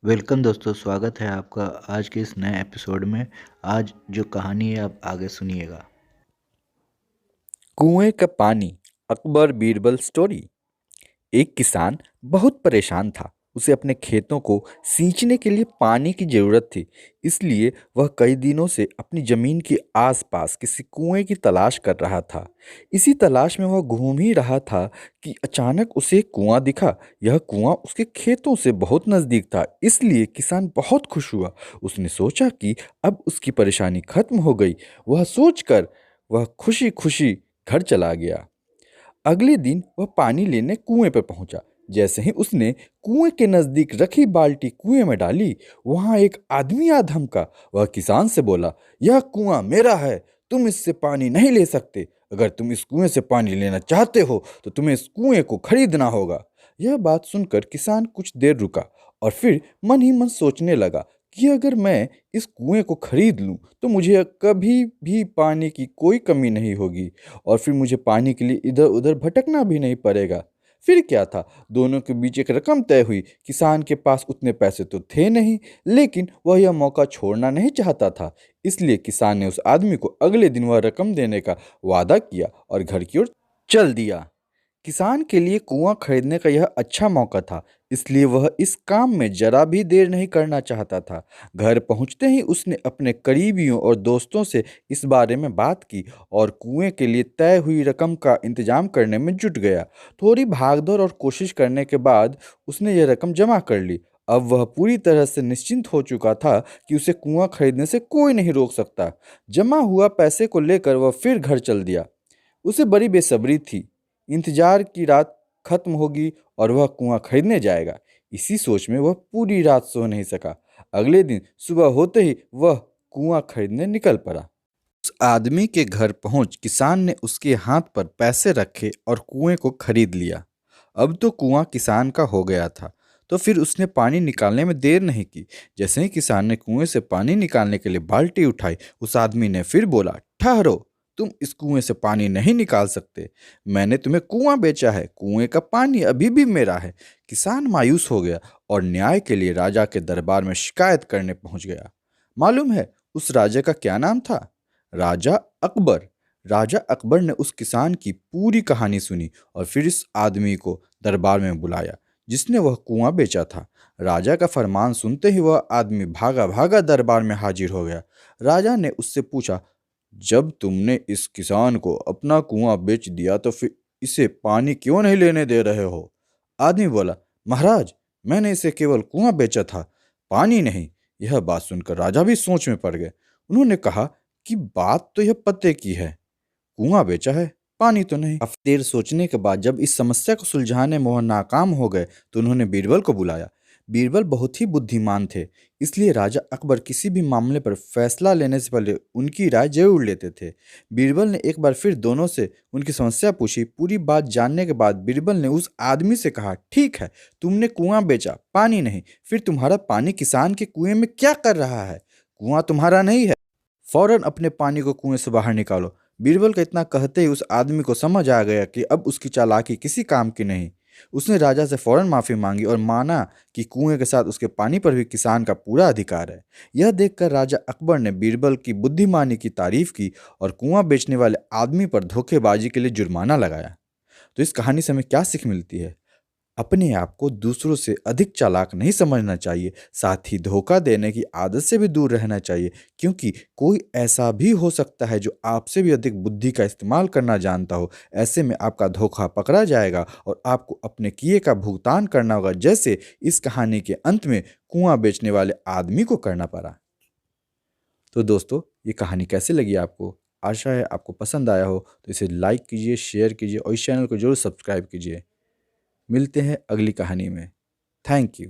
Welcome दोस्तों, स्वागत है आपका आज के इस नए एपिसोड में। आज जो कहानी है आप आगे सुनिएगा। कुएं का पानी। अकबर बीरबल स्टोरी। एक किसान बहुत परेशान था। उसे अपने खेतों को सींचने के लिए पानी की जरूरत थी। इसलिए वह कई दिनों से अपनी जमीन के आसपास किसी कुएं की तलाश कर रहा था। इसी तलाश में वह घूम ही रहा था कि अचानक उसे एक कुआं दिखा। यह कुआं उसके खेतों से बहुत नजदीक था, इसलिए किसान बहुत खुश हुआ। उसने सोचा कि अब उसकी परेशानी खत्म हो गई। वह सोचकर वह खुशी खुशी घर चला गया। अगले दिन वह पानी लेने कुएं पर पहुंचा। जैसे ही उसने कुएं के नजदीक रखी बाल्टी कुएं में डाली, वहां एक आदमी आ धमका। वह किसान से बोला, यह कुआं मेरा है, तुम इससे पानी नहीं ले सकते। अगर तुम इस कुएं से पानी लेना चाहते हो तो तुम्हें इस कुएं को खरीदना होगा। यह बात सुनकर किसान कुछ देर रुका और फिर मन ही मन सोचने लगा कि अगर मैं इस कुएं को खरीद लूं तो मुझे कभी भी पानी की कोई कमी नहीं होगी और फिर मुझे पानी के लिए इधर उधर भटकना भी नहीं पड़ेगा। फिर क्या था, दोनों के बीच एक रकम तय हुई। किसान के पास उतने पैसे तो थे नहीं, लेकिन वह यह मौका छोड़ना नहीं चाहता था। इसलिए किसान ने उस आदमी को अगले दिन वह रकम देने का वादा किया और घर की ओर चल दिया। किसान के लिए कुआं खरीदने का यह अच्छा मौका था, इसलिए वह इस काम में जरा भी देर नहीं करना चाहता था। घर पहुंचते ही उसने अपने करीबियों और दोस्तों से इस बारे में बात की और कुएं के लिए तय हुई रकम का इंतजाम करने में जुट गया। थोड़ी भागदौड़ और कोशिश करने के बाद उसने यह रकम जमा कर ली। अब वह पूरी तरह से निश्चिंत हो चुका था कि उसे कुआं खरीदने से कोई नहीं रोक सकता। जमा हुआ पैसे को लेकर वह फिर घर चल दिया। उसे बड़ी बेसब्री थी। इंतजार की रात खत्म होगी और वह कुआं खरीदने जाएगा। इसी सोच में वह पूरी रात सो नहीं सका। अगले दिन सुबह होते ही वह कुआं खरीदने निकल पड़ा। उस आदमी के घर पहुंच किसान ने उसके हाथ पर पैसे रखे और कुएं को खरीद लिया। अब तो कुआं किसान का हो गया था। तो फिर उसने पानी निकालने में देर नहीं की। जैसे ही किसान ने कुएं से पानी निकालने के लिए बाल्टी उठाई, उस आदमी ने फिर बोला, ठहरो, तुम इस कुएं से पानी नहीं निकाल सकते। मैंने तुम्हें कुआं बेचा है, कुएं का पानी अभी भी मेरा है। किसान मायूस हो गया और न्याय के लिए राजा के दरबार में शिकायत करने पहुंच गया। मालूम है उस राजा का क्या नाम था? राजा अकबर। राजा अकबर ने उस किसान की पूरी कहानी सुनी और फिर इस आदमी को दरबार में बुलाया जिसने वह कुआं बेचा था। राजा का फरमान सुनते ही वह आदमी भागा भागा दरबार में हाजिर हो गया। राजा ने उससे पूछा, जब तुमने इस किसान को अपना कुआं बेच दिया तो फिर इसे पानी क्यों नहीं लेने दे रहे हो? आदमी बोला, महाराज, मैंने इसे केवल कुआं बेचा था, पानी नहीं। यह बात सुनकर राजा भी सोच में पड़ गए। उन्होंने कहा कि बात तो यह पते की है, कुआं बेचा है, पानी तो नहीं। काफी देर सोचने के बाद जब इस समस्या को सुलझाने में वह नाकाम हो गए तो उन्होंने बीरबल को बुलाया। बीरबल बहुत ही बुद्धिमान थे, इसलिए राजा अकबर किसी भी मामले पर फैसला लेने से पहले उनकी राय जरूर लेते थे। बीरबल ने एक बार फिर दोनों से उनकी समस्या पूछी। पूरी बात जानने के बाद बीरबल ने उस आदमी से कहा, ठीक है, तुमने कुआं बेचा, पानी नहीं, फिर तुम्हारा पानी किसान के कुएं में क्या कर रहा है? कुआं तुम्हारा नहीं है, फौरन अपने पानी को कुएं से बाहर निकालो। बीरबल का इतना कहते ही उस आदमी को समझ आ गया कि अब उसकी चालाकी किसी काम की नहीं। उसने राजा से फौरन माफी मांगी और माना कि कुएं के साथ उसके पानी पर भी किसान का पूरा अधिकार है। यह देखकर राजा अकबर ने बीरबल की बुद्धिमानी की तारीफ की और कुआं बेचने वाले आदमी पर धोखेबाजी के लिए जुर्माना लगाया। तो इस कहानी से हमें क्या सीख मिलती है? अपने आप को दूसरों से अधिक चालाक नहीं समझना चाहिए, साथ ही धोखा देने की आदत से भी दूर रहना चाहिए, क्योंकि कोई ऐसा भी हो सकता है जो आपसे भी अधिक बुद्धि का इस्तेमाल करना जानता हो। ऐसे में आपका धोखा पकड़ा जाएगा और आपको अपने किए का भुगतान करना होगा, जैसे इस कहानी के अंत में कुआं बेचने वाले आदमी को करना पड़ा। तो दोस्तों, ये कहानी कैसे लगी आपको? आशा है आपको पसंद आया हो। तो इसे लाइक कीजिए, शेयर कीजिए और इस चैनल को जरूर सब्सक्राइब कीजिए। मिलते हैं अगली कहानी में। Thank you.